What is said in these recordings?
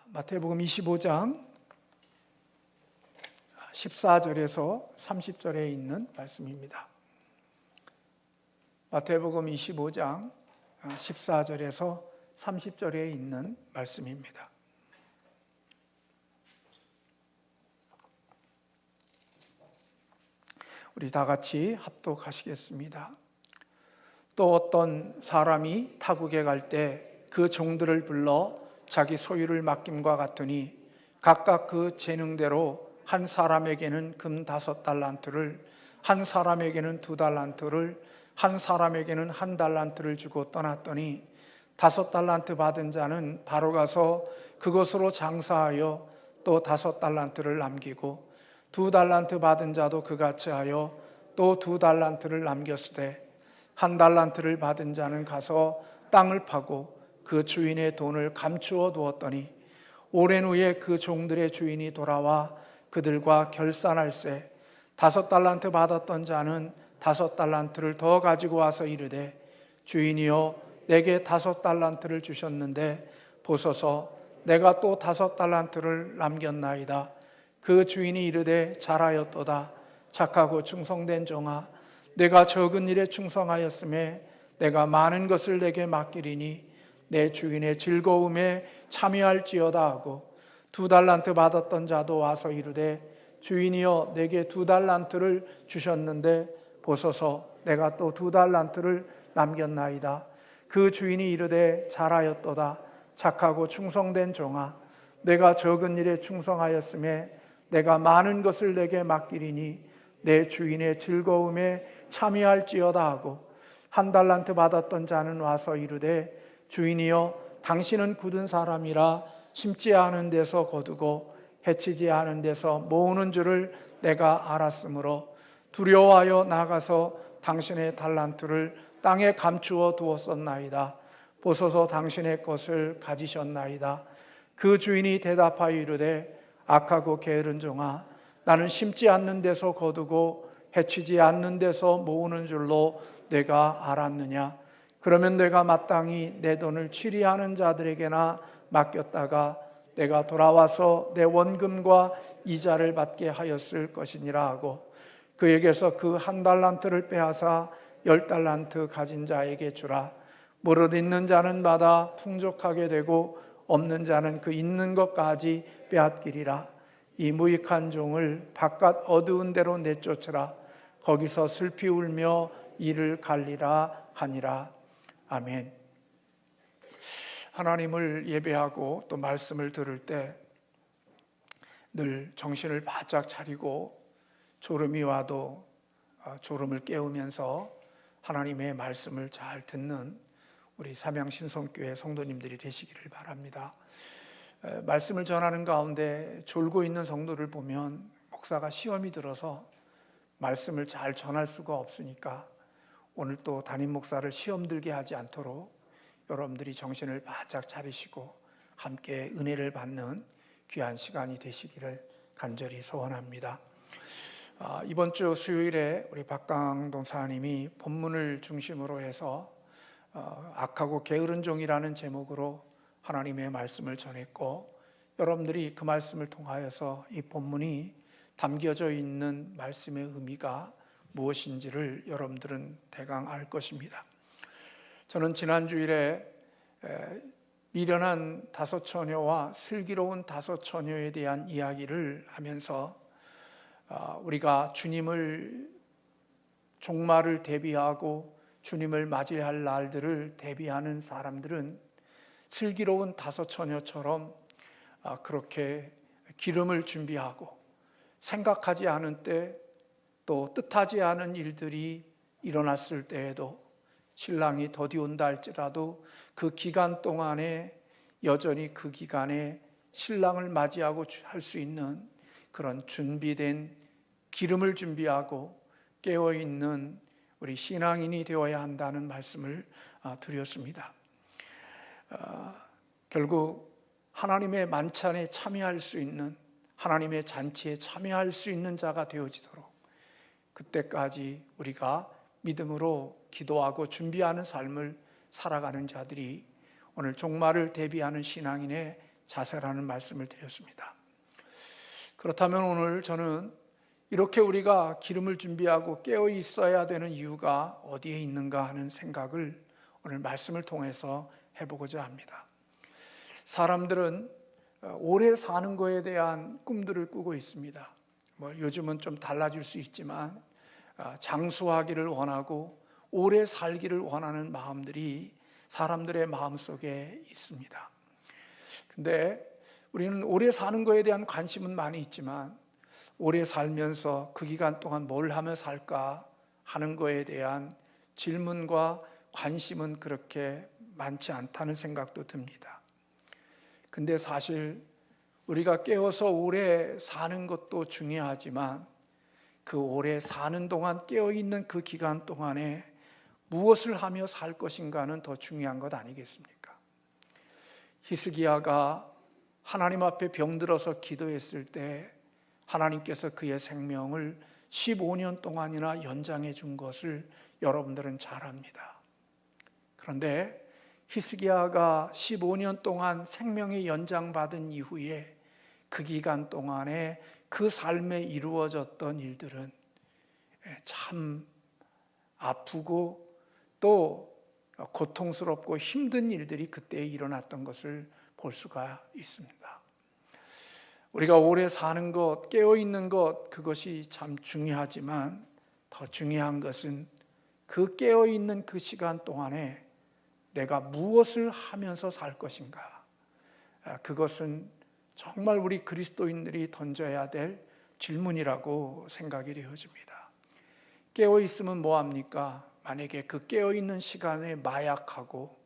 마태복음 25장 14절에서 30절에 있는 말씀입니다. 마태복음 25장 14절에서 30절에 있는 말씀입니다. 우리 다 같이 합독하시겠습니다. 또 어떤 사람이 타국에 갈 때 그 종들을 불러 자기 소유를 맡김과 같으니 각각 그 재능대로 한 사람에게는 금 5달란트를, 한 사람에게는 2달란트를, 한 사람에게는 1달란트를 주고 떠났더니 5달란트 받은 자는 바로 가서 그것으로 장사하여 또 5달란트를 남기고 2달란트 받은 자도 그같이 하여 또 2달란트를 남겼으되 1달란트를 받은 자는 가서 땅을 파고 그 주인의 돈을 감추어 두었더니 오랜 후에 그 종들의 주인이 돌아와 그들과 결산할세 5달란트 받았던 자는 5달란트를 더 가지고 와서 이르되 주인이여 내게 5달란트를 주셨는데 보소서 내가 또 5달란트를 남겼나이다. 그 주인이 이르되 잘하였도다. 착하고 충성된 종아, 내가 적은 일에 충성하였음에 내가 많은 것을 내게 맡기리니 내 주인의 즐거움에 참여할지어다 하고 2달란트 받았던 자도 와서 이르되 주인이여 내게 2달란트를 주셨는데 보소서 내가 또 2달란트를 남겼나이다. 그 주인이 이르되 잘하였도다. 착하고 충성된 종아, 내가 적은 일에 충성하였음에 내가 많은 것을 내게 맡기리니 내 주인의 즐거움에 참여할지어다 하고 1달란트 받았던 자는 와서 이르되 주인이여 당신은 굳은 사람이라 심지 않은 데서 거두고 해치지 않은 데서 모으는 줄을 내가 알았으므로 두려워하여 나가서 당신의 달란트를 땅에 감추어 두었었나이다. 보소서 당신의 것을 가지셨나이다. 그 주인이 대답하여 이르되 악하고 게으른 종아, 나는 심지 않는 데서 거두고 해치지 않는 데서 모으는 줄로 내가 알았느냐. 그러면 내가 마땅히 내 돈을 취리하는 자들에게나 맡겼다가 내가 돌아와서 내 원금과 이자를 받게 하였을 것이니라 하고 그에게서 그 1달란트를 빼앗아 10달란트 가진 자에게 주라. 무릇 있는 자는 받아 풍족하게 되고 없는 자는 그 있는 것까지 빼앗기리라. 이 무익한 종을 바깥 어두운 데로 내쫓으라. 거기서 슬피 울며 이를 갈리라 하니라. 아멘. 하나님을 예배하고 또 말씀을 들을 때 늘 정신을 바짝 차리고 졸음이 와도 졸음을 깨우면서 하나님의 말씀을 잘 듣는 우리 삼양신성교회 성도님들이 되시기를 바랍니다. 말씀을 전하는 가운데 졸고 있는 성도를 보면 목사가 시험이 들어서 말씀을 잘 전할 수가 없으니까 오늘 또 담임 목사를 시험 들게 하지 않도록 여러분들이 정신을 바짝 차리시고 함께 은혜를 받는 귀한 시간이 되시기를 간절히 소원합니다. 이번 주 수요일에 우리 박강동 사님이 본문을 중심으로 해서 악하고 게으른 종이라는 제목으로 하나님의 말씀을 전했고 여러분들이 그 말씀을 통하여서 이 본문이 담겨져 있는 말씀의 의미가 무엇인지를 여러분들은 대강 알 것입니다. 저는 지난 주일에 미련한 5 처녀와 슬기로운 5 처녀에 대한 이야기를 하면서 우리가 주님을 종말을 대비하고 주님을 맞이할 날들을 대비하는 사람들은 슬기로운 5 처녀처럼 그렇게 기름을 준비하고 생각하지 않은 때 또 뜻하지 않은 일들이 일어났을 때에도 신랑이 더디온다 할지라도 그 기간 동안에 여전히 그 기간에 신랑을 맞이하고 할 수 있는 그런 준비된 기름을 준비하고 깨어있는 우리 신앙인이 되어야 한다는 말씀을 드렸습니다. 결국 하나님의 만찬에 참여할 수 있는, 하나님의 잔치에 참여할 수 있는 자가 되어지도록 그때까지 우리가 믿음으로 기도하고 준비하는 삶을 살아가는 자들이 오늘 종말을 대비하는 신앙인의 자세라는 말씀을 드렸습니다. 그렇다면 오늘 저는 이렇게 우리가 기름을 준비하고 깨어 있어야 되는 이유가 어디에 있는가 하는 생각을 오늘 말씀을 통해서 해보고자 합니다. 사람들은 오래 사는 것에 대한 꿈들을 꾸고 있습니다. 요즘은 좀 달라질 수 있지만 장수하기를 원하고 오래 살기를 원하는 마음들이 사람들의 마음속에 있습니다. 근데 우리는 오래 사는 것에 대한 관심은 많이 있지만 오래 살면서 그 기간 동안 뭘 하며 살까 하는 것에 대한 질문과 관심은 그렇게 많지 않다는 생각도 듭니다. 근데 사실 우리가 깨어서 오래 사는 것도 중요하지만 그 오래 사는 동안 깨어있는 그 기간 동안에 무엇을 하며 살 것인가는 더 중요한 것 아니겠습니까? 히스기야가 하나님 앞에 병들어서 기도했을 때 하나님께서 그의 생명을 15년 동안이나 연장해 준 것을 여러분들은 잘 압니다. 그런데 히스기야가 15년 동안 생명의 연장받은 이후에 그 기간 동안에 그 삶에 이루어졌던 일들은 참 아프고 또 고통스럽고 힘든 일들이 그때 일어났던 것을 볼 수가 있습니다. 우리가 오래 사는 것, 깨어있는 것, 그것이 참 중요하지만 더 중요한 것은 그 깨어있는 그 시간 동안에 내가 무엇을 하면서 살 것인가. 그것은 정말 우리 그리스도인들이 던져야 될 질문이라고 생각이 되어집니다. 깨어있으면 뭐합니까? 만약에 그 깨어있는 시간에 마약하고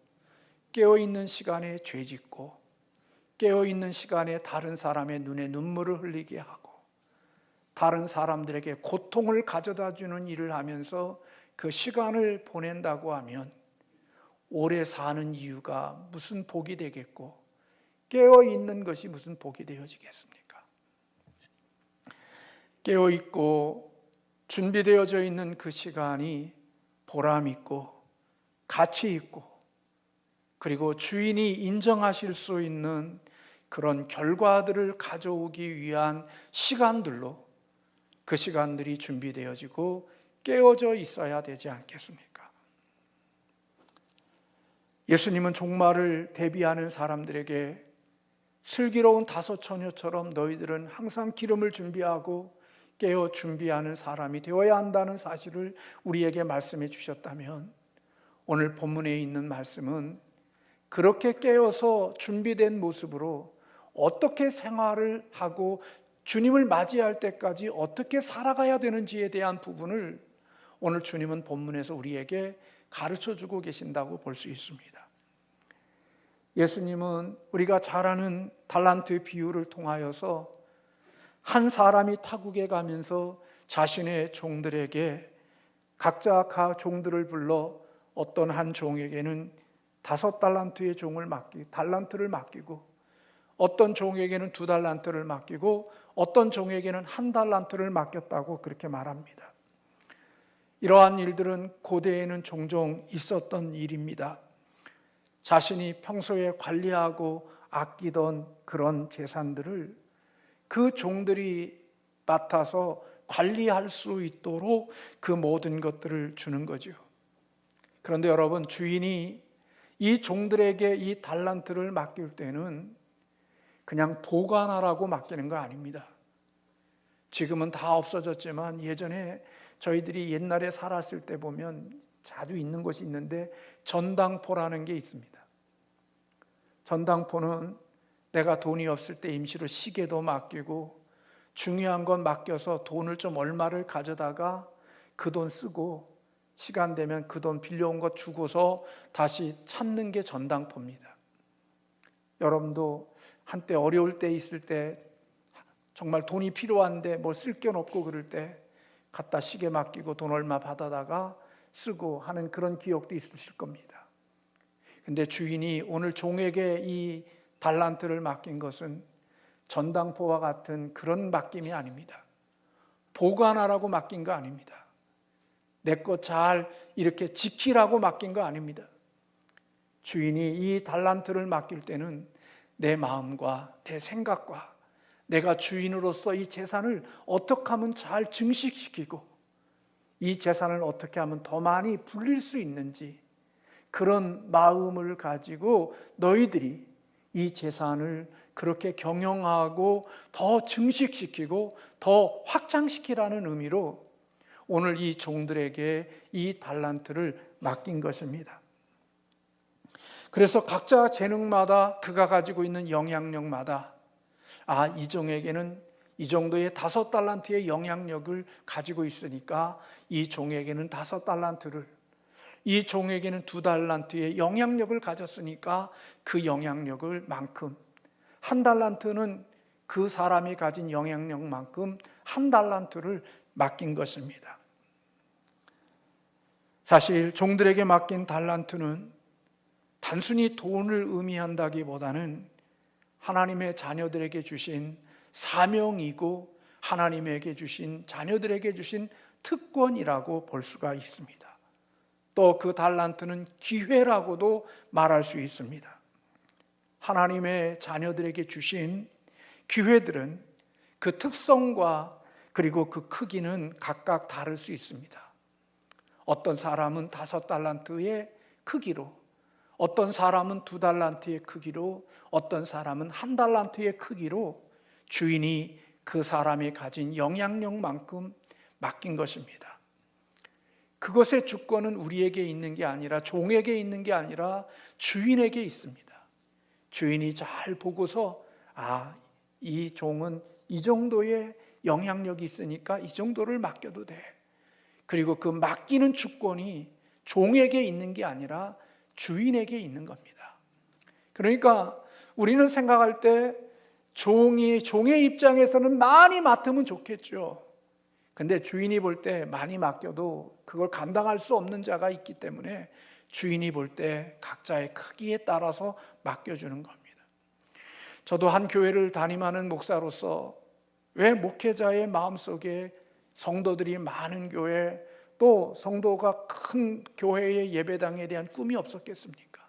깨어있는 시간에 죄짓고 깨어있는 시간에 다른 사람의 눈에 눈물을 흘리게 하고 다른 사람들에게 고통을 가져다 주는 일을 하면서 그 시간을 보낸다고 하면 오래 사는 이유가 무슨 복이 되겠고 깨어있는 것이 무슨 복이 되어지겠습니까? 깨어있고 준비되어져 있는 그 시간이 보람 있고 가치 있고 그리고 주인이 인정하실 수 있는 그런 결과들을 가져오기 위한 시간들로 그 시간들이 준비되어지고 깨어져 있어야 되지 않겠습니까? 예수님은 종말을 대비하는 사람들에게 슬기로운 다섯 처녀처럼 너희들은 항상 기름을 준비하고 깨어 준비하는 사람이 되어야 한다는 사실을 우리에게 말씀해 주셨다면 오늘 본문에 있는 말씀은 그렇게 깨어서 준비된 모습으로 어떻게 생활을 하고 주님을 맞이할 때까지 어떻게 살아가야 되는지에 대한 부분을 오늘 주님은 본문에서 우리에게 가르쳐 주고 계신다고 볼 수 있습니다. 예수님은 우리가 잘 아는 달란트 비유를 통하여서 한 사람이 타국에 가면서 자신의 종들에게 각자 종들을 불러 어떤 한 종에게는 5달란트의 달란트를 맡기고 어떤 종에게는 2달란트를 맡기고 어떤 종에게는 1달란트를 맡겼다고 그렇게 말합니다. 이러한 일들은 고대에는 종종 있었던 일입니다. 자신이 평소에 관리하고 아끼던 그런 재산들을 그 종들이 맡아서 관리할 수 있도록 그 모든 것들을 주는 거죠. 그런데 여러분, 주인이 이 종들에게 이 달란트를 맡길 때는 그냥 보관하라고 맡기는 거 아닙니다. 지금은 다 없어졌지만 예전에 저희들이 옛날에 살았을 때 보면 자주 있는 곳이 있는데 전당포라는 게 있습니다. 전당포는 내가 돈이 없을 때 임시로 시계도 맡기고 중요한 건 맡겨서 돈을 좀 얼마를 가져다가 그 돈 쓰고 시간 되면 그 돈 빌려온 것 주고서 다시 찾는 게 전당포입니다. 여러분도 한때 어려울 때 있을 때 정말 돈이 필요한데 뭐 쓸 게 없고 그럴 때 갖다 시계 맡기고 돈 얼마 받아다가 쓰고 하는 그런 기억도 있으실 겁니다. 근데 주인이 오늘 종에게 이 달란트를 맡긴 것은 전당포와 같은 그런 맡김이 아닙니다. 보관하라고 맡긴 거 아닙니다. 내 것 잘 이렇게 지키라고 맡긴 거 아닙니다. 주인이 이 달란트를 맡길 때는 내 마음과 내 생각과 내가 주인으로서 이 재산을 어떻게 하면 잘 증식시키고 이 재산을 어떻게 하면 더 많이 불릴 수 있는지, 그런 마음을 가지고 너희들이 이 재산을 그렇게 경영하고 더 증식시키고 더 확장시키라는 의미로 오늘 이 종들에게 이 달란트를 맡긴 것입니다. 그래서 각자 재능마다 그가 가지고 있는 영향력마다 이 종에게는 이 정도의 5달란트의 영향력을 가지고 있으니까 이 종에게는 5달란트를, 이 종에게는 2달란트의 영향력을 가졌으니까 그 영향력을 만큼 1달란트는 그 사람이 가진 영향력만큼 1달란트를 맡긴 것입니다. 사실 종들에게 맡긴 달란트는 단순히 돈을 의미한다기보다는 하나님의 자녀들에게 주신 사명이고 하나님에게 주신 자녀들에게 주신 특권이라고 볼 수가 있습니다. 또 그 달란트는 기회라고도 말할 수 있습니다. 하나님의 자녀들에게 주신 기회들은 그 특성과 그리고 그 크기는 각각 다를 수 있습니다. 어떤 사람은 5달란트의 크기로, 어떤 사람은 2달란트의 크기로, 어떤 사람은 1달란트의 크기로 주인이 그 사람이 가진 영향력만큼 맡긴 것입니다. 그것의 주권은 우리에게 있는 게 아니라, 종에게 있는 게 아니라 주인에게 있습니다. 주인이 잘 보고서 이 종은 이 정도의 영향력이 있으니까 이 정도를 맡겨도 돼. 그리고 그 맡기는 주권이 종에게 있는 게 아니라 주인에게 있는 겁니다. 그러니까 우리는 생각할 때 종의 입장에서는 많이 맡으면 좋겠죠. 근데 주인이 볼 때 많이 맡겨도 그걸 감당할 수 없는 자가 있기 때문에 주인이 볼 때 각자의 크기에 따라서 맡겨주는 겁니다. 저도 한 교회를 담임하는 목사로서 왜 목회자의 마음속에 성도들이 많은 교회, 또 성도가 큰 교회의 예배당에 대한 꿈이 없었겠습니까?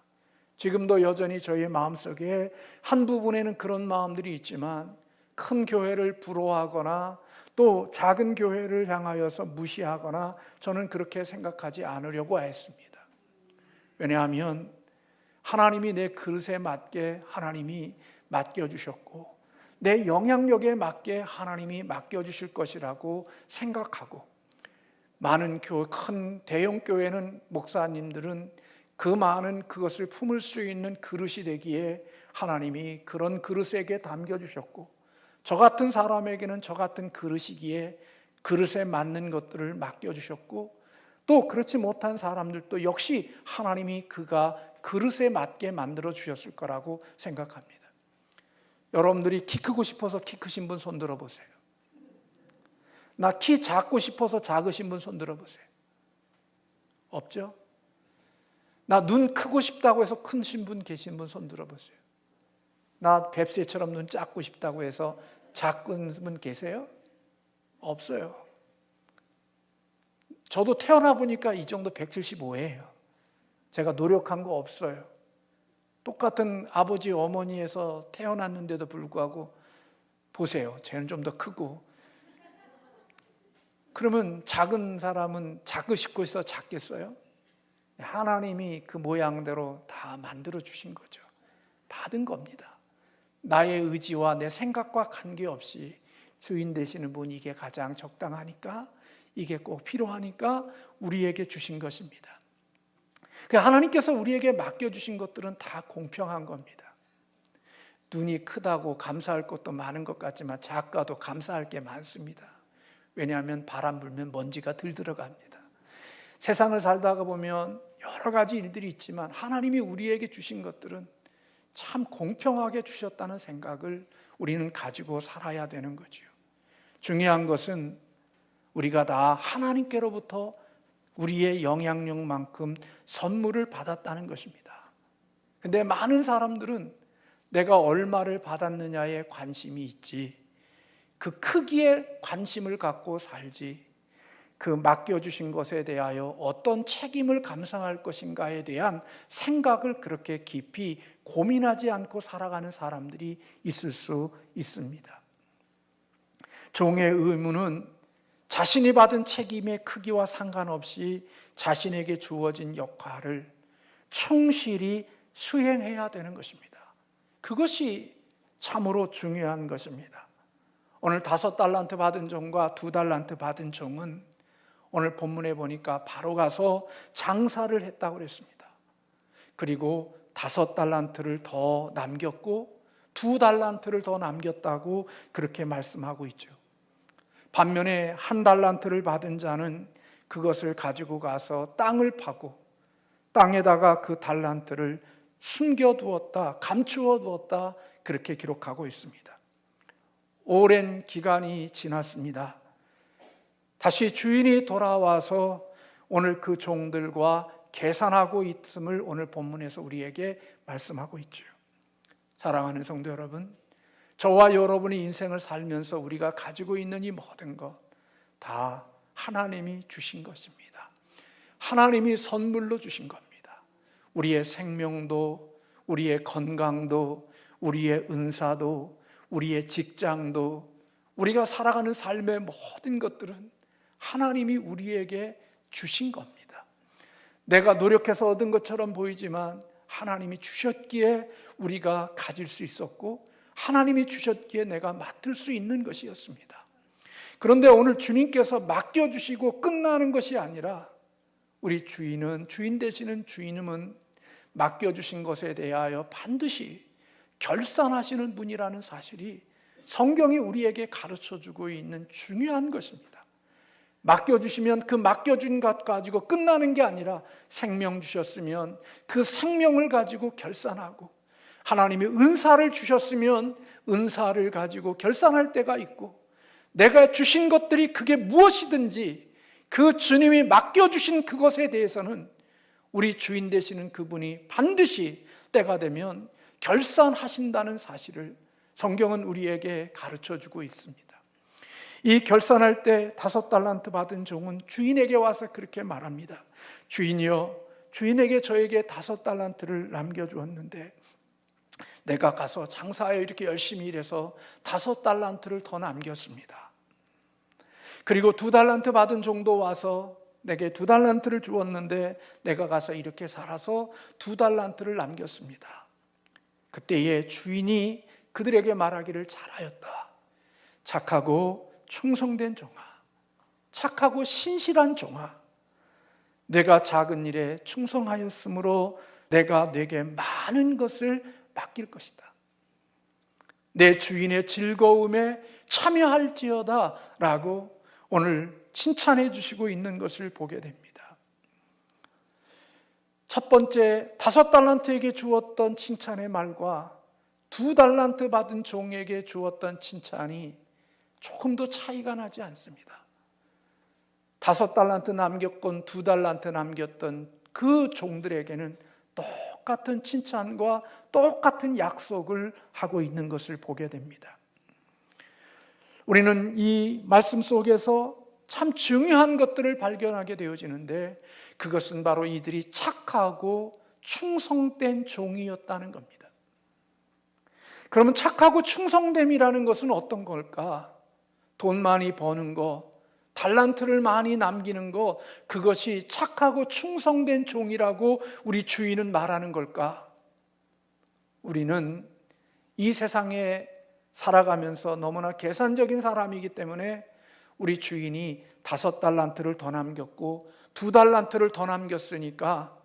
지금도 여전히 저희의 마음속에 한 부분에는 그런 마음들이 있지만 큰 교회를 부러워하거나 또 작은 교회를 향하여서 무시하거나 저는 그렇게 생각하지 않으려고 했습니다. 왜냐하면 하나님이 내 그릇에 맞게 하나님이 맡겨주셨고 내 영향력에 맞게 하나님이 맡겨주실 것이라고 생각하고, 많은 큰 대형 교회는 목사님들은 그 많은 그것을 품을 수 있는 그릇이 되기에 하나님이 그런 그릇에게 담겨주셨고, 저 같은 사람에게는 저 같은 그릇이기에 그릇에 맞는 것들을 맡겨주셨고, 또 그렇지 못한 사람들도 역시 하나님이 그가 그릇에 맞게 만들어 주셨을 거라고 생각합니다. 여러분들이 키 크고 싶어서 키 크신 분 손 들어보세요. 나 키 작고 싶어서 작으신 분 손 들어보세요. 없죠? 나 눈 크고 싶다고 해서 크신 분 계신 분 손 들어보세요. 나 뱁새처럼 눈 작고 싶다고 해서 작은 분 계세요? 없어요. 저도 태어나 보니까 이 정도 175예요. 제가 노력한 거 없어요. 똑같은 아버지 어머니에서 태어났는데도 불구하고 보세요. 쟤는 좀 더 크고. 그러면 작은 사람은 작으시고 있어 작겠어요? 하나님이 그 모양대로 다 만들어 주신 거죠. 받은 겁니다. 나의 의지와 내 생각과 관계없이 주인 되시는 분이 이게 가장 적당하니까, 이게 꼭 필요하니까 우리에게 주신 것입니다. 하나님께서 우리에게 맡겨주신 것들은 다 공평한 겁니다. 눈이 크다고 감사할 것도 많은 것 같지만 작가도 감사할 게 많습니다. 왜냐하면 바람 불면 먼지가 들 들어갑니다. 세상을 살다가 보면 여러 가지 일들이 있지만 하나님이 우리에게 주신 것들은 참 공평하게 주셨다는 생각을 우리는 가지고 살아야 되는 거죠. 중요한 것은 우리가 다 하나님께로부터 우리의 영향력만큼 선물을 받았다는 것입니다. 근데 많은 사람들은 내가 얼마를 받았느냐에 관심이 있지, 그 크기에 관심을 갖고 살지, 그 맡겨주신 것에 대하여 어떤 책임을 감당할 것인가에 대한 생각을 그렇게 깊이 고민하지 않고 살아가는 사람들이 있을 수 있습니다. 종의 의무는 자신이 받은 책임의 크기와 상관없이 자신에게 주어진 역할을 충실히 수행해야 되는 것입니다. 그것이 참으로 중요한 것입니다. 오늘 5달란트 받은 종과 2달란트 받은 종은 오늘 본문에 보니까 바로 가서 장사를 했다고 그랬습니다. 그리고 5달란트를 더 남겼고 2달란트를 더 남겼다고 그렇게 말씀하고 있죠. 반면에 1달란트를 받은 자는 그것을 가지고 가서 땅을 파고 땅에다가 그 달란트를 숨겨두었다, 감추어 두었다, 그렇게 기록하고 있습니다. 오랜 기간이 지났습니다. 다시 주인이 돌아와서 오늘 그 종들과 계산하고 있음을 오늘 본문에서 우리에게 말씀하고 있죠. 사랑하는 성도 여러분, 저와 여러분이 인생을 살면서 우리가 가지고 있는 이 모든 것 다 하나님이 주신 것입니다. 하나님이 선물로 주신 겁니다. 우리의 생명도, 우리의 건강도, 우리의 은사도, 우리의 직장도, 우리가 살아가는 삶의 모든 것들은 하나님이 우리에게 주신 겁니다. 내가 노력해서 얻은 것처럼 보이지만 하나님이 주셨기에 우리가 가질 수 있었고 하나님이 주셨기에 내가 맡을 수 있는 것이었습니다. 그런데 오늘 주님께서 맡겨주시고 끝나는 것이 아니라 우리 주인 되시는 주인은 맡겨주신 것에 대하여 반드시 결산하시는 분이라는 사실이 성경이 우리에게 가르쳐주고 있는 중요한 것입니다. 맡겨주시면 그 맡겨준 것 가지고 끝나는 게 아니라 생명 주셨으면 그 생명을 가지고 결산하고, 하나님이 은사를 주셨으면 은사를 가지고 결산할 때가 있고, 내가 주신 것들이 그게 무엇이든지 그 주님이 맡겨주신 그것에 대해서는 우리 주인 되시는 그분이 반드시 때가 되면 결산하신다는 사실을 성경은 우리에게 가르쳐주고 있습니다. 이 결산할 때 5달란트 받은 종은 주인에게 와서 그렇게 말합니다. 주인이여, 주인에게 저에게 5달란트를 남겨주었는데 내가 가서 장사하여 이렇게 열심히 일해서 5달란트를 더 남겼습니다. 그리고 2달란트 받은 종도 와서 내게 2달란트를 주었는데 내가 가서 이렇게 살아서 2달란트를 남겼습니다. 그때에 주인이 그들에게 말하기를 잘하였다. 착하고 충성된 종아, 착하고 신실한 종아, 내가 작은 일에 충성하였으므로 내가 내게 많은 것을 맡길 것이다. 내 주인의 즐거움에 참여할지어다 라고 오늘 칭찬해 주시고 있는 것을 보게 됩니다. 첫 번째 5달란트에게 주었던 칭찬의 말과 2달란트 받은 종에게 주었던 칭찬이 조금도 차이가 나지 않습니다. 5달란트 남겼건 2달란트 남겼던 그 종들에게는 똑같은 칭찬과 똑같은 약속을 하고 있는 것을 보게 됩니다. 우리는 이 말씀 속에서 참 중요한 것들을 발견하게 되어지는데 그것은 바로 이들이 착하고 충성된 종이었다는 겁니다. 그러면 착하고 충성됨이라는 것은 어떤 걸까? 돈 많이 버는 거, 달란트를 많이 남기는 거, 그것이 착하고 충성된 종이라고 우리 주인은 말하는 걸까? 우리는 이 세상에 살아가면서 너무나 계산적인 사람이기 때문에 우리 주인이 5달란트를 더 남겼고 2달란트를 더 남겼으니까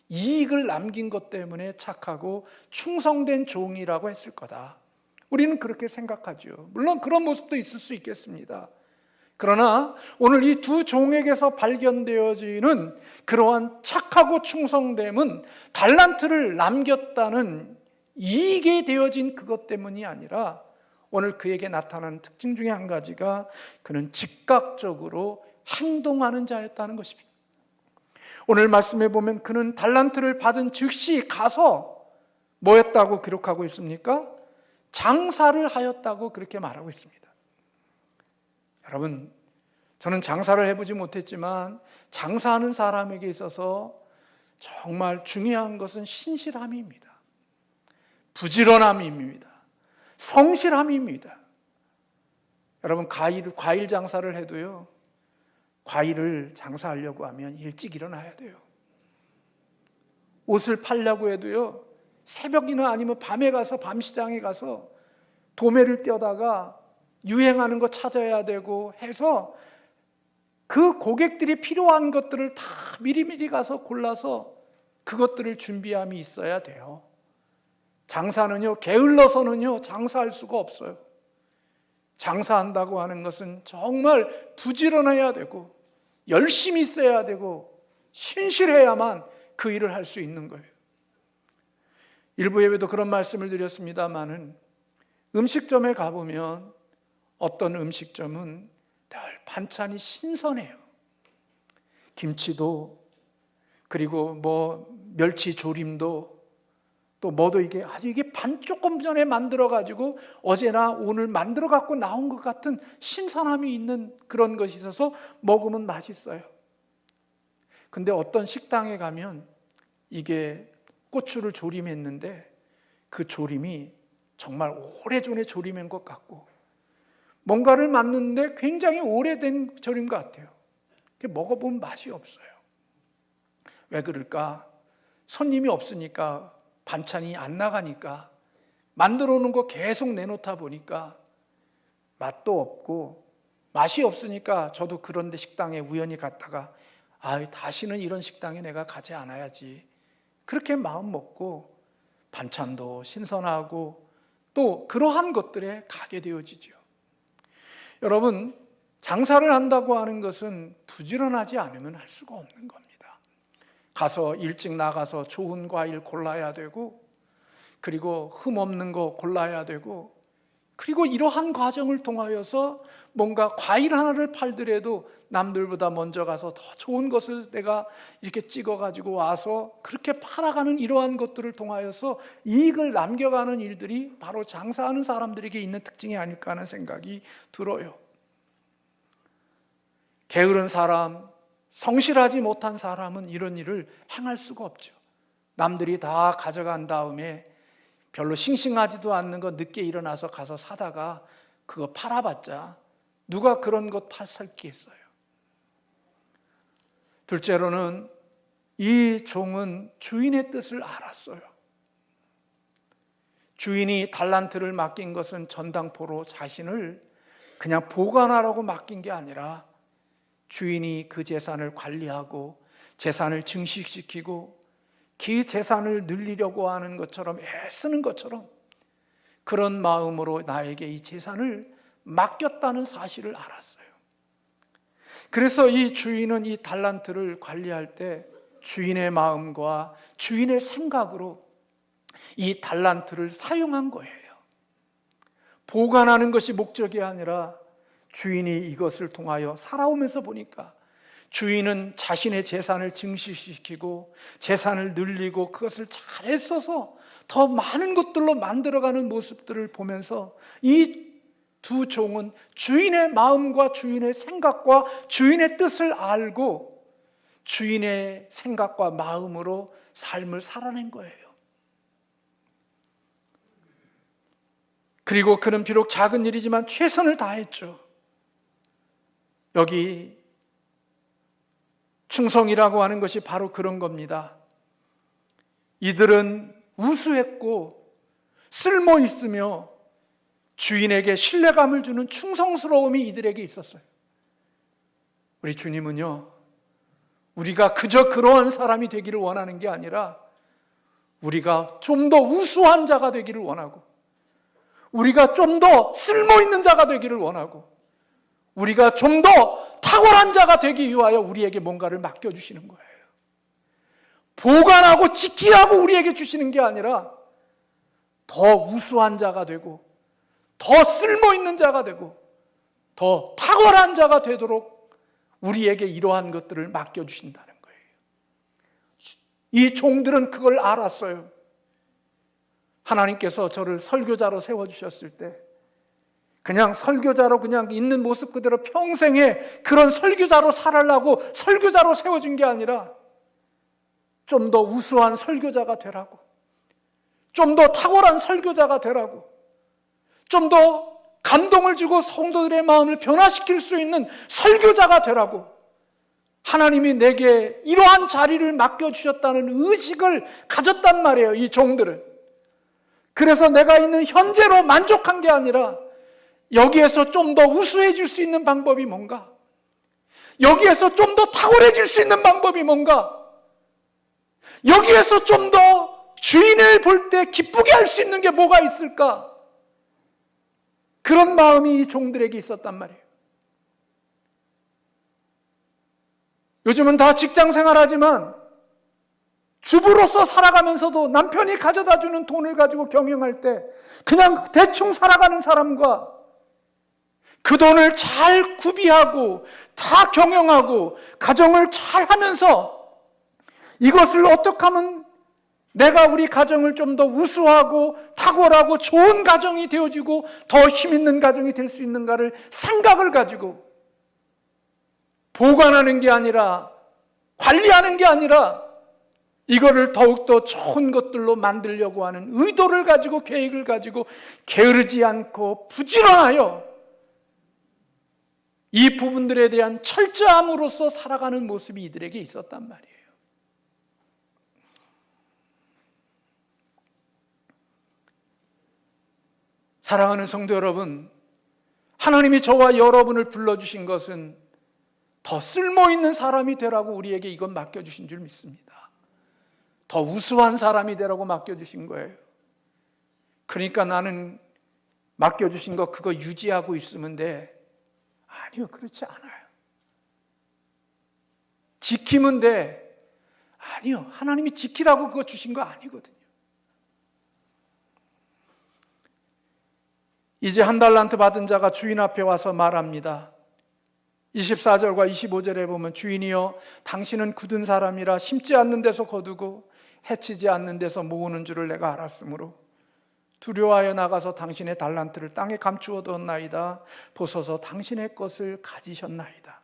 이익을 남긴 것 때문에 착하고 충성된 종이라고 했을 거다. 우리는 그렇게 생각하죠. 물론 그런 모습도 있을 수 있겠습니다. 그러나 오늘 이 두 종에게서 발견되어지는 그러한 착하고 충성됨은 달란트를 남겼다는 이익이 되어진 그것 때문이 아니라 오늘 그에게 나타나는 특징 중에 한 가지가 그는 즉각적으로 행동하는 자였다는 것입니다. 오늘 말씀에 보면 그는 달란트를 받은 즉시 가서 뭐 했다고 기록하고 있습니까? 장사를 하였다고 그렇게 말하고 있습니다. 여러분, 저는 장사를 해보지 못했지만 장사하는 사람에게 있어서 정말 중요한 것은 신실함입니다. 부지런함입니다. 성실함입니다. 여러분, 과일 장사를 해도요, 과일을 장사하려고 하면 일찍 일어나야 돼요. 옷을 팔려고 해도요, 새벽이나 아니면 밤에 가서, 밤시장에 가서 도매를 떼다가 유행하는 거 찾아야 되고 해서 그 고객들이 필요한 것들을 다 미리미리 가서 골라서 그것들을 준비함이 있어야 돼요. 장사는요, 게을러서는요, 장사할 수가 없어요. 장사한다고 하는 것은 정말 부지런해야 되고 열심히 있어야 되고 신실해야만 그 일을 할 수 있는 거예요. 일부 예배도 그런 말씀을 드렸습니다마는 음식점에 가보면 어떤 음식점은 늘 반찬이 신선해요. 김치도, 그리고 멸치 조림도, 또 뭐도 이게 조금 전에 만들어 가지고 어제나 오늘 만들어 갖고 나온 것 같은 신선함이 있는 그런 것이 있어서 먹으면 맛있어요. 근데 어떤 식당에 가면 이게 고추를 조림했는데 그 조림이 정말 오래전에 조림한 것 같고 뭔가를 만드는데 굉장히 오래된 조림 같아요. 먹어보면 맛이 없어요. 왜 그럴까? 손님이 없으니까, 반찬이 안 나가니까, 만들어 놓은 거 계속 내놓다 보니까 맛도 없고 맛이 없으니까 저도 그런데 식당에 우연히 갔다가 다시는 이런 식당에 내가 가지 않아야지, 그렇게 마음 먹고 반찬도 신선하고 또 그러한 것들에 가게 되어지죠. 여러분, 장사를 한다고 하는 것은 부지런하지 않으면 할 수가 없는 겁니다. 가서 일찍 나가서 좋은 과일 골라야 되고, 그리고 흠없는 거 골라야 되고, 그리고 이러한 과정을 통하여서 뭔가 과일 하나를 팔더라도 남들보다 먼저 가서 더 좋은 것을 내가 이렇게 찍어가지고 와서 그렇게 팔아가는 이러한 것들을 통하여서 이익을 남겨가는 일들이 바로 장사하는 사람들에게 있는 특징이 아닐까 하는 생각이 들어요. 게으른 사람, 성실하지 못한 사람은 이런 일을 행할 수가 없죠. 남들이 다 가져간 다음에 별로 싱싱하지도 않는 거 늦게 일어나서 가서 사다가 그거 팔아봤자 누가 그런 것 살기겠어요. 둘째로는 이 종은 주인의 뜻을 알았어요. 주인이 달란트를 맡긴 것은 전당포로 자신을 그냥 보관하라고 맡긴 게 아니라 주인이 그 재산을 관리하고 재산을 증식시키고 그 재산을 늘리려고 하는 것처럼, 애쓰는 것처럼 그런 마음으로 나에게 이 재산을 맡겼다는 사실을 알았어요. 그래서 이 주인은 이 달란트를 관리할 때 주인의 마음과 주인의 생각으로 이 달란트를 사용한 거예요. 보관하는 것이 목적이 아니라 주인이 이것을 통하여 살아오면서 보니까 주인은 자신의 재산을 증식시키고 재산을 늘리고 그것을 잘 애써서 더 많은 것들로 만들어가는 모습들을 보면서 이 두 종은 주인의 마음과 주인의 생각과 주인의 뜻을 알고 주인의 생각과 마음으로 삶을 살아낸 거예요. 그리고 그는 비록 작은 일이지만 최선을 다했죠. 여기 충성이라고 하는 것이 바로 그런 겁니다. 이들은 우수했고 쓸모 있으며 주인에게 신뢰감을 주는 충성스러움이 이들에게 있었어요. 우리 주님은요, 우리가 그저 그러한 사람이 되기를 원하는 게 아니라 우리가 좀 더 우수한 자가 되기를 원하고, 우리가 좀 더 쓸모 있는 자가 되기를 원하고, 우리가 좀 더 탁월한 자가 되기 위하여 우리에게 뭔가를 맡겨주시는 거예요. 보관하고 지키라고 우리에게 주시는 게 아니라 더 우수한 자가 되고 더 쓸모 있는 자가 되고 더 탁월한 자가 되도록 우리에게 이러한 것들을 맡겨주신다는 거예요. 이 종들은 그걸 알았어요. 하나님께서 저를 설교자로 세워주셨을 때 그냥 설교자로 그냥 있는 모습 그대로 평생에 그런 설교자로 살아라고 설교자로 세워준 게 아니라 좀 더 우수한 설교자가 되라고, 좀 더 탁월한 설교자가 되라고, 좀 더 감동을 주고 성도들의 마음을 변화시킬 수 있는 설교자가 되라고 하나님이 내게 이러한 자리를 맡겨주셨다는 의식을 가졌단 말이에요, 이 종들은. 그래서 내가 있는 현재로 만족한 게 아니라 여기에서 좀 더 우수해질 수 있는 방법이 뭔가? 여기에서 좀 더 탁월해질 수 있는 방법이 뭔가? 여기에서 좀 더 주인을 볼 때 기쁘게 할 수 있는 게 뭐가 있을까? 그런 마음이 이 종들에게 있었단 말이에요. 요즘은 다 직장 생활하지만 주부로서 살아가면서도 남편이 가져다 주는 돈을 가지고 경영할 때 그냥 대충 살아가는 사람과 그 돈을 잘 구비하고 다 경영하고 가정을 잘 하면서 이것을 어떻게 하면 내가 우리 가정을 좀 더 우수하고 탁월하고 좋은 가정이 되어지고 더 힘있는 가정이 될 수 있는가를 생각을 가지고 보관하는 게 아니라 관리하는 게 아니라 이거를 더욱더 좋은 것들로 만들려고 하는 의도를 가지고 계획을 가지고 게으르지 않고 부지런하여 이 부분들에 대한 철저함으로써 살아가는 모습이 이들에게 있었단 말이에요. 사랑하는 성도 여러분, 하나님이 저와 여러분을 불러주신 것은 더 쓸모있는 사람이 되라고 우리에게 이건 맡겨주신 줄 믿습니다. 더 우수한 사람이 되라고 맡겨주신 거예요. 그러니까 나는 맡겨주신 거 그거 유지하고 있으면 돼. 아니요, 그렇지 않아요. 지키면 돼. 아니요, 하나님이 지키라고 그거 주신 거 아니거든요. 이제 한 달란트 받은 자가 주인 앞에 와서 말합니다. 24절과 25절에 보면 주인이여 당신은 굳은 사람이라 심지 않는 데서 거두고 해치지 않는 데서 모으는 줄을 내가 알았으므로 두려워하여 나가서 당신의 달란트를 땅에 감추어 뒀나이다. 보소서 당신의 것을 가지셨나이다.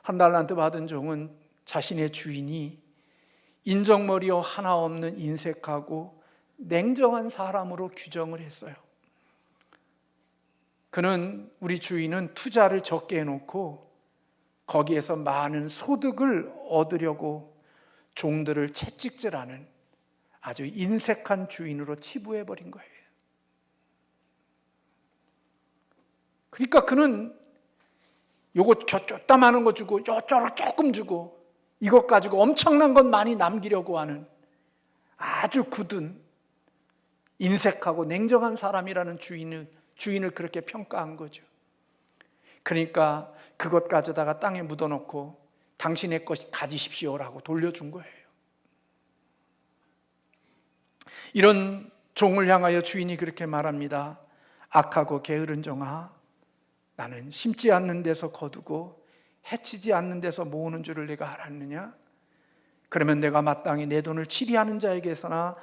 한 달란트 받은 종은 자신의 주인이 인정머리여 하나 없는 인색하고 냉정한 사람으로 규정을 했어요. 그는 우리 주인은 투자를 적게 해놓고 거기에서 많은 소득을 얻으려고 종들을 채찍질하는 아주 인색한 주인으로 치부해버린 거예요. 그러니까 그는 요거 쪼따만한 거 주고 요쪽으로 조금 주고 이것 가지고 엄청난 건 많이 남기려고 하는 아주 굳은 인색하고 냉정한 사람이라는 주인을 그렇게 평가한 거죠. 그러니까 그것 가져다가 땅에 묻어놓고 당신의 것이 가지십시오라고 돌려준 거예요. 이런 종을 향하여 주인이 그렇게 말합니다. 악하고 게으른 종아, 나는 심지 않는 데서 거두고 해치지 않는 데서 모으는 줄을 내가 알았느냐? 그러면 내가 마땅히 내 돈을 치리하는 자에게서나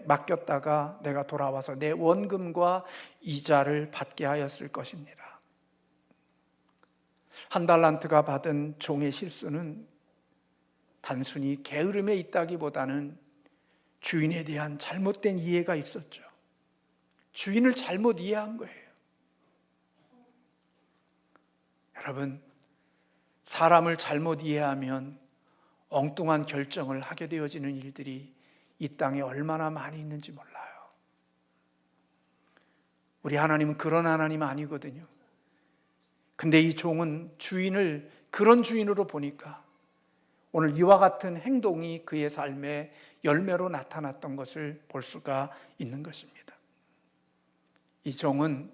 맡겼다가 내가 돌아와서 내 원금과 이자를 받게 하였을 것입니다. 한 달란트가 받은 종의 실수는 단순히 게으름에 있다기보다는 주인에 대한 잘못된 이해가 있었죠. 주인을 잘못 이해한 거예요. 여러분, 사람을 잘못 이해하면 엉뚱한 결정을 하게 되어지는 일들이 이 땅에 얼마나 많이 있는지 몰라요. 우리 하나님은 그런 하나님 아니거든요. 근데 이 종은 주인을 그런 주인으로 보니까 오늘 이와 같은 행동이 그의 삶의 열매로 나타났던 것을 볼 수가 있는 것입니다. 이 종은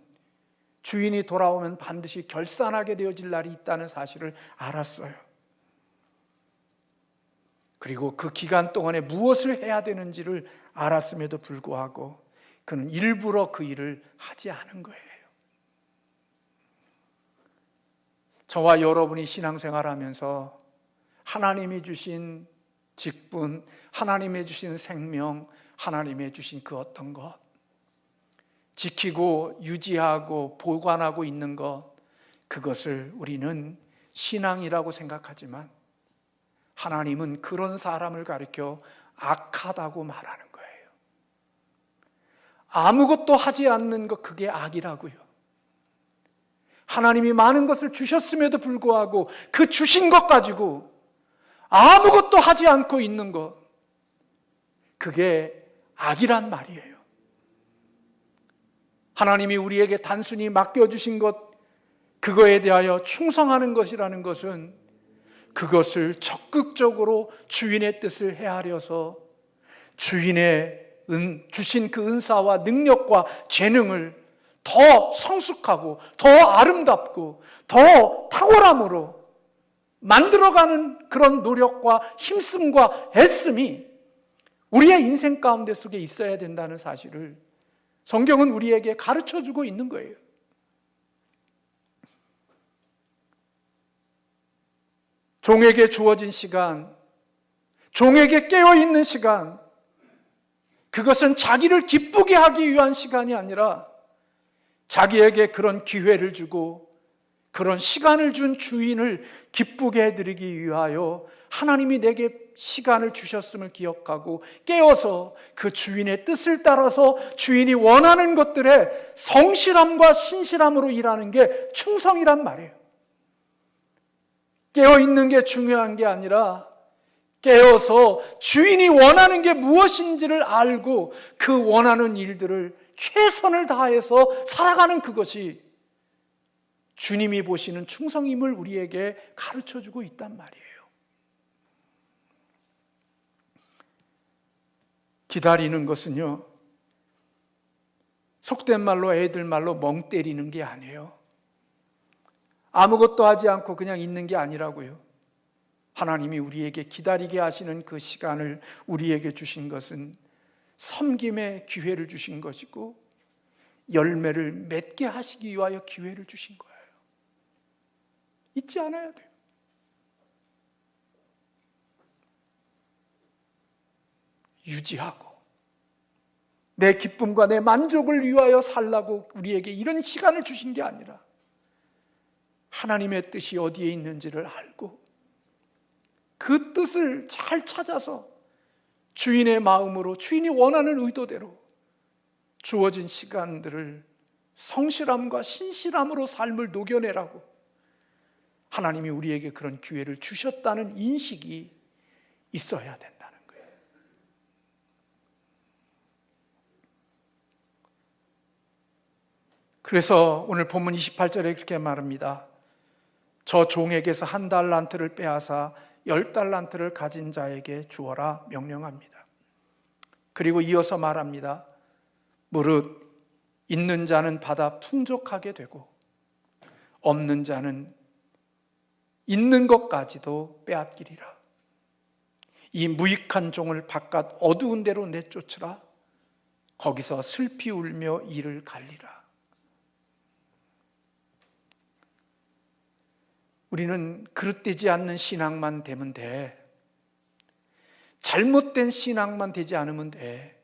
주인이 돌아오면 반드시 결산하게 되어질 날이 있다는 사실을 알았어요. 그리고 그 기간 동안에 무엇을 해야 되는지를 알았음에도 불구하고 그는 일부러 그 일을 하지 않은 거예요. 저와 여러분이 신앙생활하면서 하나님이 주신 직분, 하나님이 주신 생명, 하나님이 주신 그 어떤 것, 지키고 유지하고 보관하고 있는 것, 그것을 우리는 신앙이라고 생각하지만 하나님은 그런 사람을 가리켜 악하다고 말하는 거예요. 아무것도 하지 않는 것, 그게 악이라고요. 하나님이 많은 것을 주셨음에도 불구하고 그 주신 것 가지고 아무것도 하지 않고 있는 것, 그게 악이란 말이에요. 하나님이 우리에게 단순히 맡겨주신 것, 그거에 대하여 충성하는 것이라는 것은 그것을 적극적으로 주인의 뜻을 헤아려서 주인의 주신 그 은사와 능력과 재능을 더 성숙하고 더 아름답고 더 탁월함으로 만들어가는 그런 노력과 힘씀과 애씀이 우리의 인생 가운데 속에 있어야 된다는 사실을 성경은 우리에게 가르쳐주고 있는 거예요. 종에게 주어진 시간, 종에게 깨어있는 시간, 그것은 자기를 기쁘게 하기 위한 시간이 아니라 자기에게 그런 기회를 주고 그런 시간을 준 주인을 기쁘게 해드리기 위하여 하나님이 내게 시간을 주셨음을 기억하고 깨어서 그 주인의 뜻을 따라서 주인이 원하는 것들에 성실함과 신실함으로 일하는 게 충성이란 말이에요. 깨어있는 게 중요한 게 아니라 깨어서 주인이 원하는 게 무엇인지를 알고 그 원하는 일들을 최선을 다해서 살아가는 그것이 주님이 보시는 충성임을 우리에게 가르쳐주고 있단 말이에요. 기다리는 것은요, 속된 말로 애들 말로 멍 때리는 게 아니에요. 아무것도 하지 않고 그냥 있는 게 아니라고요. 하나님이 우리에게 기다리게 하시는 그 시간을 우리에게 주신 것은 섬김의 기회를 주신 것이고 열매를 맺게 하시기 위하여 기회를 주신 거예요. 잊지 않아야 돼요. 유지하고 내 기쁨과 내 만족을 위하여 살라고 우리에게 이런 시간을 주신 게 아니라 하나님의 뜻이 어디에 있는지를 알고 그 뜻을 잘 찾아서 주인의 마음으로 주인이 원하는 의도대로 주어진 시간들을 성실함과 신실함으로 삶을 녹여내라고 하나님이 우리에게 그런 기회를 주셨다는 인식이 있어야 된다는 거예요. 그래서 오늘 본문 28절에 그렇게 말합니다. 저 종에게서 1달란트를 빼앗아 10달란트를 가진 자에게 주어라 명령합니다. 그리고 이어서 말합니다. 무릇 있는 자는 받아 풍족하게 되고 없는 자는 있는 것까지도 빼앗기리라. 이 무익한 종을 바깥 어두운 데로 내쫓으라. 거기서 슬피 울며 이를 갈리라. 우리는 그릇되지 않는 신앙만 되면 돼. 잘못된 신앙만 되지 않으면 돼.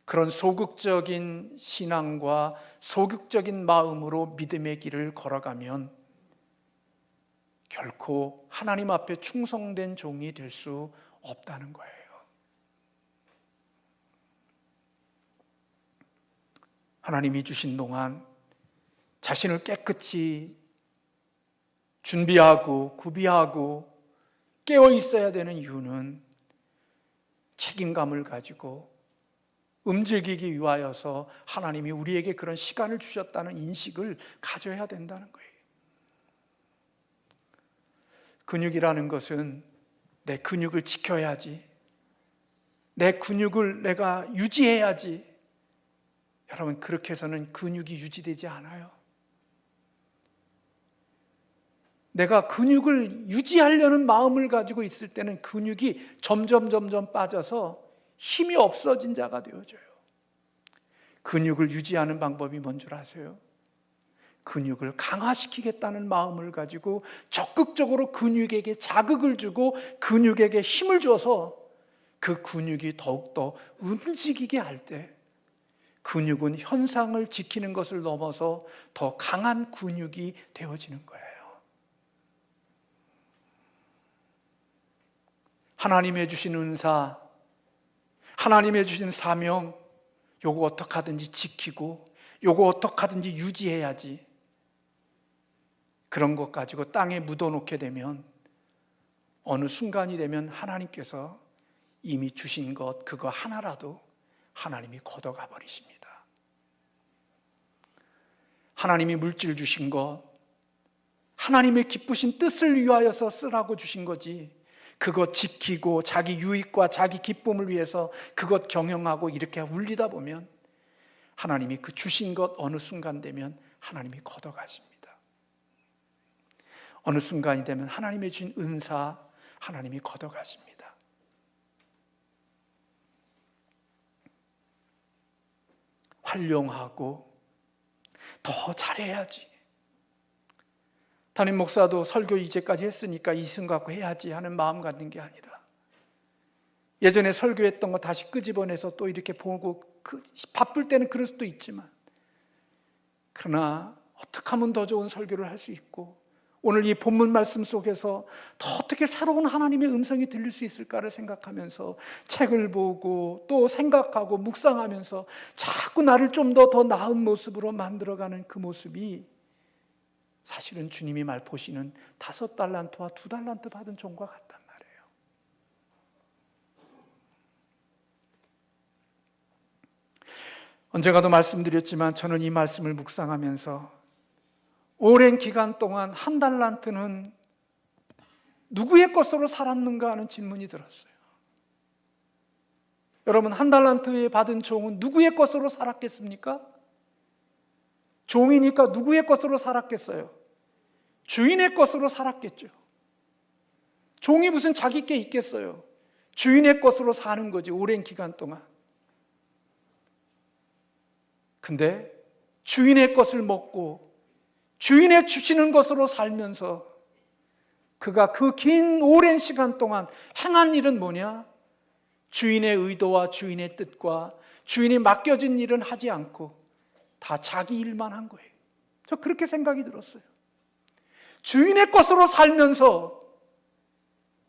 그런 소극적인 신앙과 소극적인 마음으로 믿음의 길을 걸어가면 결코 하나님 앞에 충성된 종이 될 수 없다는 거예요. 하나님이 주신 동안 자신을 깨끗이 준비하고 구비하고 깨어 있어야 되는 이유는 책임감을 가지고 움직이기 위하여서 하나님이 우리에게 그런 시간을 주셨다는 인식을 가져야 된다는 거예요. 근육이라는 것은 내 근육을 지켜야지, 내 근육을 내가 유지해야지. 여러분, 그렇게 해서는 근육이 유지되지 않아요. 내가 근육을 유지하려는 마음을 가지고 있을 때는 근육이 점점 빠져서 힘이 없어진 자가 되어져요. 근육을 유지하는 방법이 뭔 줄 아세요? 근육을 강화시키겠다는 마음을 가지고 적극적으로 근육에게 자극을 주고 근육에게 힘을 줘서 그 근육이 더욱더 움직이게 할 때 근육은 현상을 지키는 것을 넘어서 더 강한 근육이 되어지는 거예요. 하나님의 주신 은사, 하나님의 주신 사명, 요거 어떻게 하든지 지키고 요거 어떻게 하든지 유지해야지. 그런 것 가지고 땅에 묻어놓게 되면 어느 순간이 되면 하나님께서 이미 주신 것 그거 하나라도 하나님이 걷어가 버리십니다. 하나님이 물질 주신 것, 하나님의 기쁘신 뜻을 위하여서 쓰라고 주신 거지, 그것 지키고 자기 유익과 자기 기쁨을 위해서 그것 경영하고 이렇게 울리다 보면 하나님이 그 주신 것 어느 순간 되면 하나님이 걷어가십니다. 어느 순간이 되면 하나님의 주신 은사 하나님이 걷어가십니다. 활용하고 더 잘해야지. 담임 목사도 설교 이제까지 했으니까 이승 갖고 해야지 하는 마음 갖는 게 아니라 예전에 설교했던 거 다시 끄집어내서 또 이렇게 보고 바쁠 때는 그럴 수도 있지만 그러나 어떻게 하면 더 좋은 설교를 할 수 있고 오늘 이 본문 말씀 속에서 더 어떻게 새로운 하나님의 음성이 들릴 수 있을까를 생각하면서 책을 보고 또 생각하고 묵상하면서 자꾸 나를 좀 더 나은 모습으로 만들어가는 그 모습이 사실은 주님이 보시는 5달란트와 2달란트 받은 종과 같단 말이에요. 언젠가도 말씀드렸지만 저는 이 말씀을 묵상하면서 오랜 기간 동안 1달란트는 누구의 것으로 살았는가 하는 질문이 들었어요. 여러분, 1달란트 받은 종은 누구의 것으로 살았겠습니까? 종이니까 누구의 것으로 살았겠어요? 주인의 것으로 살았겠죠. 종이 무슨 자기 게 있겠어요? 주인의 것으로 사는 거지, 오랜 기간 동안. 근데 주인의 것을 먹고 주인의 주시는 것으로 살면서 그가 그 긴 오랜 시간 동안 행한 일은 뭐냐? 주인의 의도와 주인의 뜻과 주인이 맡겨진 일은 하지 않고 다 자기 일만 한 거예요. 저 그렇게 생각이 들었어요. 주인의 것으로 살면서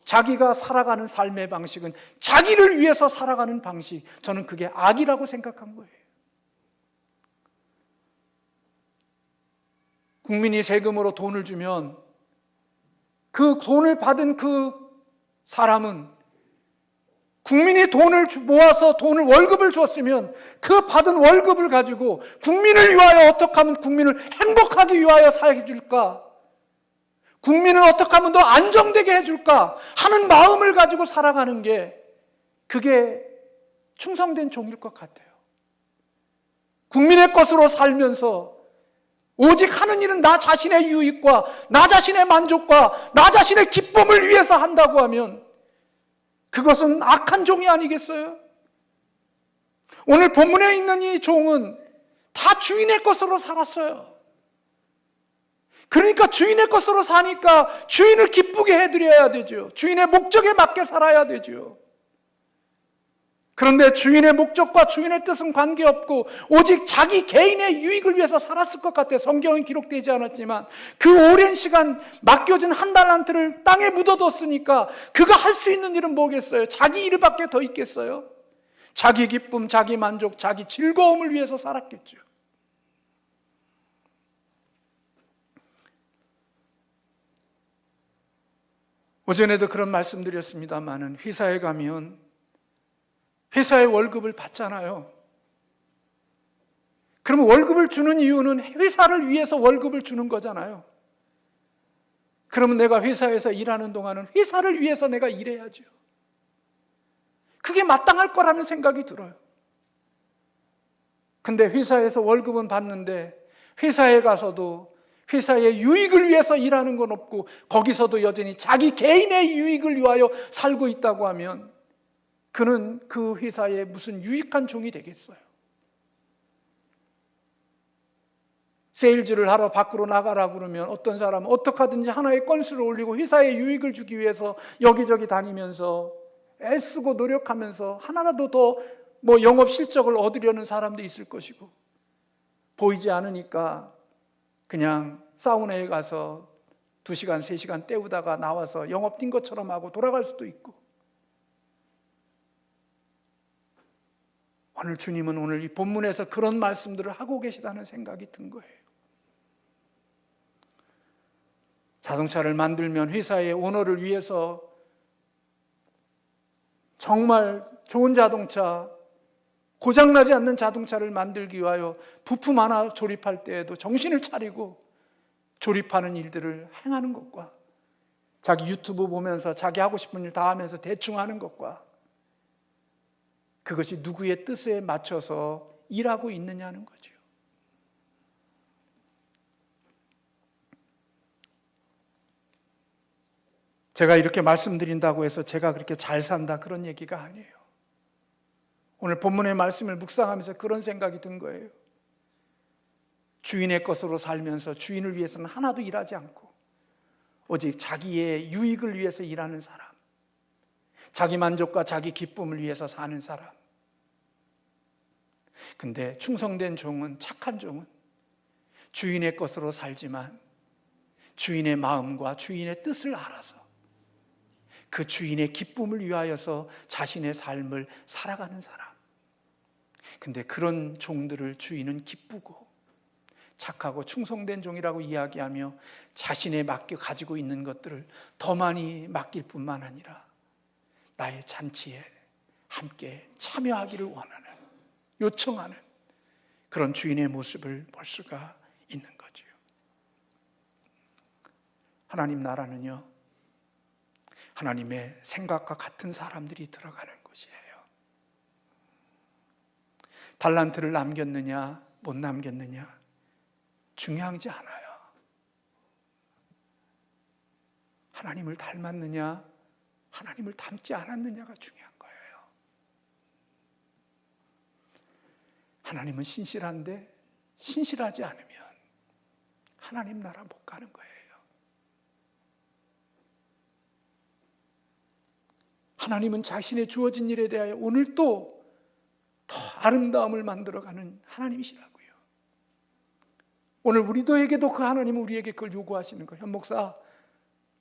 자기가 살아가는 삶의 방식은 자기를 위해서 살아가는 방식, 저는 그게 악이라고 생각한 거예요. 국민이 세금으로 돈을 주면 그 돈을 받은 그 사람은 국민이 돈을 모아서 월급을 줬으면 그 받은 월급을 가지고 국민을 위하여 어떻게 하면 국민을 행복하게 위하여 살게 해줄까? 국민을 어떻게 하면 더 안정되게 해줄까? 하는 마음을 가지고 살아가는 게 그게 충성된 종일 것 같아요. 국민의 것으로 살면서 오직 하는 일은 나 자신의 유익과 나 자신의 만족과 나 자신의 기쁨을 위해서 한다고 하면 그것은 악한 종이 아니겠어요? 오늘 본문에 있는 이 종은 다 주인의 것으로 살았어요. 그러니까 주인의 것으로 사니까 주인을 기쁘게 해드려야 되죠. 주인의 목적에 맞게 살아야 되죠. 그런데 주인의 목적과 주인의 뜻은 관계없고 오직 자기 개인의 유익을 위해서 살았을 것 같아요. 성경은 기록되지 않았지만 그 오랜 시간 맡겨진 1달란트를 땅에 묻어뒀으니까 그가 할 수 있는 일은 뭐겠어요? 자기 일밖에 더 있겠어요? 자기 기쁨, 자기 만족, 자기 즐거움을 위해서 살았겠죠. 오전에도 그런 말씀드렸습니다마는 회사에 가면 회사의 월급을 받잖아요. 그러면 월급을 주는 이유는 회사를 위해서 월급을 주는 거잖아요. 그러면 내가 회사에서 일하는 동안은 회사를 위해서 내가 일해야죠. 그게 마땅할 거라는 생각이 들어요. 근데 회사에서 월급은 받는데 회사에 가서도 회사의 유익을 위해서 일하는 건 없고 거기서도 여전히 자기 개인의 유익을 위하여 살고 있다고 하면 그는 그 회사에 무슨 유익한 종이 되겠어요? 세일즈를 하러 밖으로 나가라 그러면 어떤 사람은 어떻게 하든지 하나의 건수를 올리고 회사에 유익을 주기 위해서 여기저기 다니면서 애쓰고 노력하면서 하나라도 더 영업 실적을 얻으려는 사람도 있을 것이고, 보이지 않으니까 그냥 사우나에 가서 2시간, 3시간 때우다가 나와서 영업 뛴 것처럼 하고 돌아갈 수도 있고. 오늘 주님은 오늘 이 본문에서 그런 말씀들을 하고 계시다는 생각이 든 거예요. 자동차를 만들면 회사의 오너를 위해서 정말 좋은 자동차, 고장나지 않는 자동차를 만들기 위하여 부품 하나 조립할 때에도 정신을 차리고 조립하는 일들을 행하는 것과, 자기 유튜브 보면서 자기 하고 싶은 일 다 하면서 대충 하는 것과, 그것이 누구의 뜻에 맞춰서 일하고 있느냐는 거죠. 제가 이렇게 말씀드린다고 해서 제가 그렇게 잘 산다 그런 얘기가 아니에요. 오늘 본문의 말씀을 묵상하면서 그런 생각이 든 거예요. 주인의 것으로 살면서 주인을 위해서는 하나도 일하지 않고 오직 자기의 유익을 위해서 일하는 사람, 자기 만족과 자기 기쁨을 위해서 사는 사람. 근데 충성된 종은, 착한 종은 주인의 것으로 살지만 주인의 마음과 주인의 뜻을 알아서 그 주인의 기쁨을 위하여서 자신의 삶을 살아가는 사람. 근데 그런 종들을 주인은 기쁘고 착하고 충성된 종이라고 이야기하며 자신의 가지고 있는 것들을 더 많이 맡길 뿐만 아니라 나의 잔치에 함께 참여하기를 원하는, 요청하는 그런 주인의 모습을 볼 수가 있는 거죠. 하나님 나라는요, 하나님의 생각과 같은 사람들이 들어가는 곳이에요. 달란트를 남겼느냐 못 남겼느냐 중요하지 않아요. 하나님을 닮았느냐 하나님을 닮지 않았느냐가 중요한 거예요. 하나님은 신실한데 신실하지 않으면 하나님 나라 못 가는 거예요. 하나님은 자신의 주어진 일에 대하여 오늘 또 더 아름다움을 만들어가는 하나님이시라고요. 오늘 우리들에게도 그 하나님은 우리에게 그걸 요구하시는 거예요. 현 목사,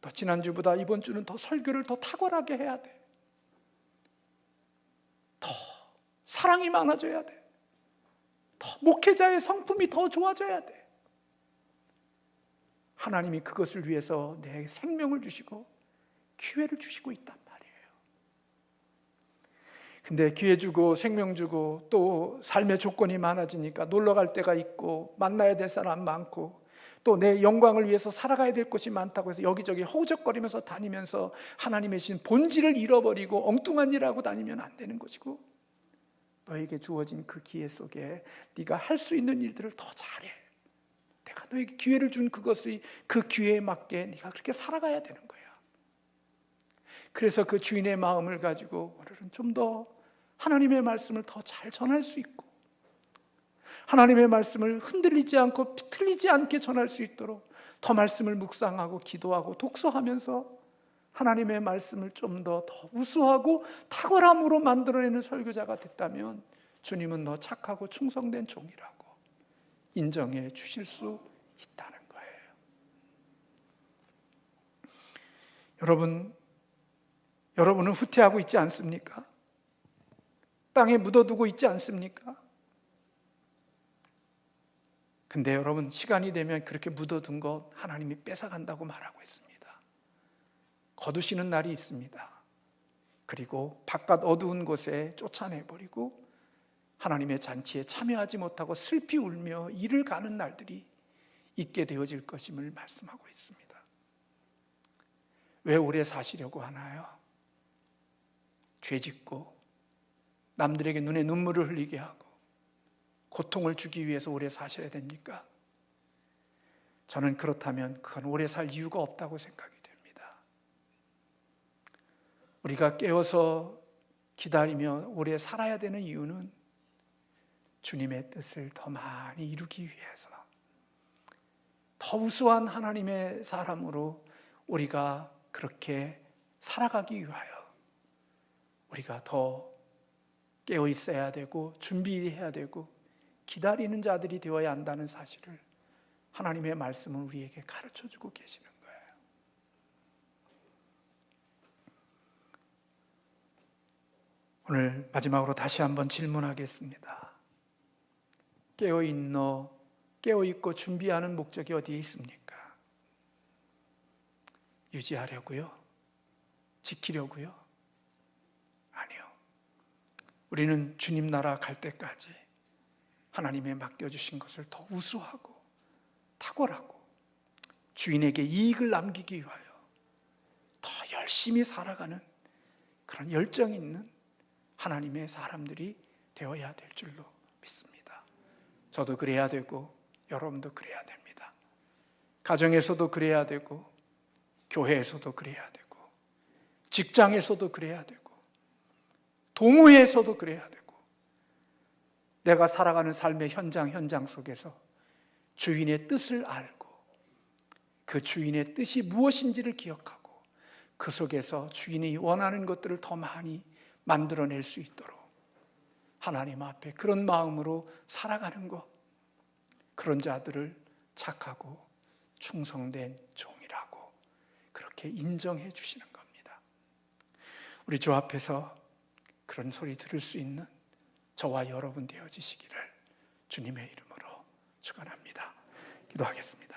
더 지난주보다 이번 주는 더 설교를 더 탁월하게 해야 돼. 더 사랑이 많아져야 돼. 더 목회자의 성품이 더 좋아져야 돼. 하나님이 그것을 위해서 내 생명을 주시고 기회를 주시고 있단 말이에요. 근데 기회 주고 생명 주고 또 삶의 조건이 많아지니까 놀러 갈 데가 있고 만나야 될 사람 많고 또 내 영광을 위해서 살아가야 될 것이 많다고 해서 여기저기 허우적거리면서 다니면서 하나님의 신 본질을 잃어버리고 엉뚱한 일하고 다니면 안 되는 것이고, 너에게 주어진 그 기회 속에 네가 할 수 있는 일들을 더 잘해. 내가 너에게 기회를 준 그것이 그 기회에 맞게 네가 그렇게 살아가야 되는 거야. 그래서 그 주인의 마음을 가지고 오늘은 좀 더 하나님의 말씀을 더 잘 전할 수 있고 하나님의 말씀을 흔들리지 않고 틀리지 않게 전할 수 있도록 더 말씀을 묵상하고 기도하고 독서하면서 하나님의 말씀을 좀 더 우수하고 탁월함으로 만들어내는 설교자가 됐다면 주님은 너 착하고 충성된 종이라고 인정해 주실 수 있다는 거예요. 여러분은 후퇴하고 있지 않습니까? 땅에 묻어두고 있지 않습니까? 근데 여러분, 시간이 되면 그렇게 묻어둔 것 하나님이 뺏어간다고 말하고 있습니다. 거두시는 날이 있습니다. 그리고 바깥 어두운 곳에 쫓아내버리고 하나님의 잔치에 참여하지 못하고 슬피 울며 이를 가는 날들이 있게 되어질 것임을 말씀하고 있습니다. 왜 오래 사시려고 하나요? 죄짓고 남들에게 눈에 눈물을 흘리게 하고 고통을 주기 위해서 오래 사셔야 됩니까? 저는 그렇다면 그건 오래 살 이유가 없다고 생각이 됩니다. 우리가 깨어서 기다리며 오래 살아야 되는 이유는 주님의 뜻을 더 많이 이루기 위해서, 더 우수한 하나님의 사람으로 우리가 그렇게 살아가기 위하여 우리가 더 깨어 있어야 되고 준비해야 되고 기다리는 자들이 되어야 한다는 사실을 하나님의 말씀은 우리에게 가르쳐주고 계시는 거예요. 오늘 마지막으로 다시 한번 질문하겠습니다. 깨어있고 준비하는 목적이 어디에 있습니까? 유지하려고요? 지키려고요? 아니요. 우리는 주님 나라 갈 때까지 하나님의 맡겨주신 것을 더 우수하고 탁월하고 주인에게 이익을 남기기 위하여 더 열심히 살아가는 그런 열정 있는 하나님의 사람들이 되어야 될 줄로 믿습니다. 저도 그래야 되고 여러분도 그래야 됩니다. 가정에서도 그래야 되고 교회에서도 그래야 되고 직장에서도 그래야 되고 동호회에서도 그래야 되고 내가 살아가는 삶의 현장 속에서 주인의 뜻을 알고 그 주인의 뜻이 무엇인지를 기억하고 그 속에서 주인이 원하는 것들을 더 많이 만들어낼 수 있도록 하나님 앞에 그런 마음으로 살아가는 것, 그런 자들을 착하고 충성된 종이라고 그렇게 인정해 주시는 겁니다. 우리 주 앞에서 그런 소리 들을 수 있는 저와 여러분 되어지시기를 주님의 이름으로 축원합니다. 기도하겠습니다.